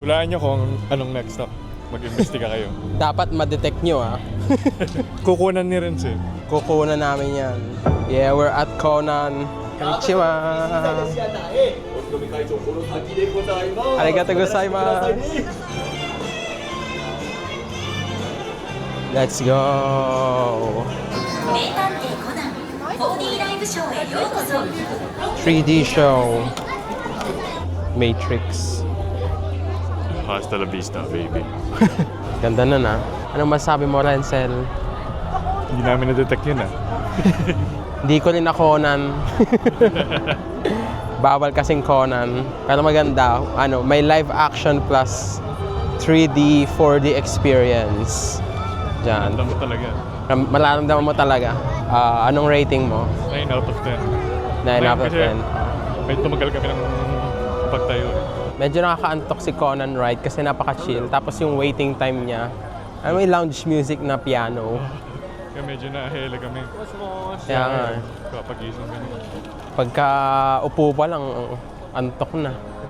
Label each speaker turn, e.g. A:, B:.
A: Hulaan nyo kung anong next stop. Mag-imbestiga kayo.
B: Dapat ma-detect nyo
A: Kukunan ni Renz eh.
B: Kukunan namin yan. Yeah, we're at Conan. Konnichiwa. Arigatou gozaimasu. Let's go.
C: 名探偵コナン 4D ライブショーへようこそ
B: 3D show. Matrix.
A: Hasta la vista, baby.
B: Ganda na na. Anong masabi mo, Renzel?
A: Hindi namin na-detect yun ah.
B: Hindi ko rin na Conan. Bawal kasing Conan. Pero maganda. May live action plus 3D, 4D experience. Diyan.
A: Alam mo talaga.
B: Malaramdaman mo talaga. Anong rating mo?
A: 9 out of 10.
B: 9 out of
A: Kasi
B: 10.
A: may tumagal kami ng pagtayo eh.
B: Medyo nakakaantok si Conan ride kasi napaka-chill. Tapos yung waiting time niya, may lounge music na piano.
A: Kaya medyo nahihila kami.
B: Kaya nga.
A: Kapagising kami.
B: Pagka upo pa lang, antok na.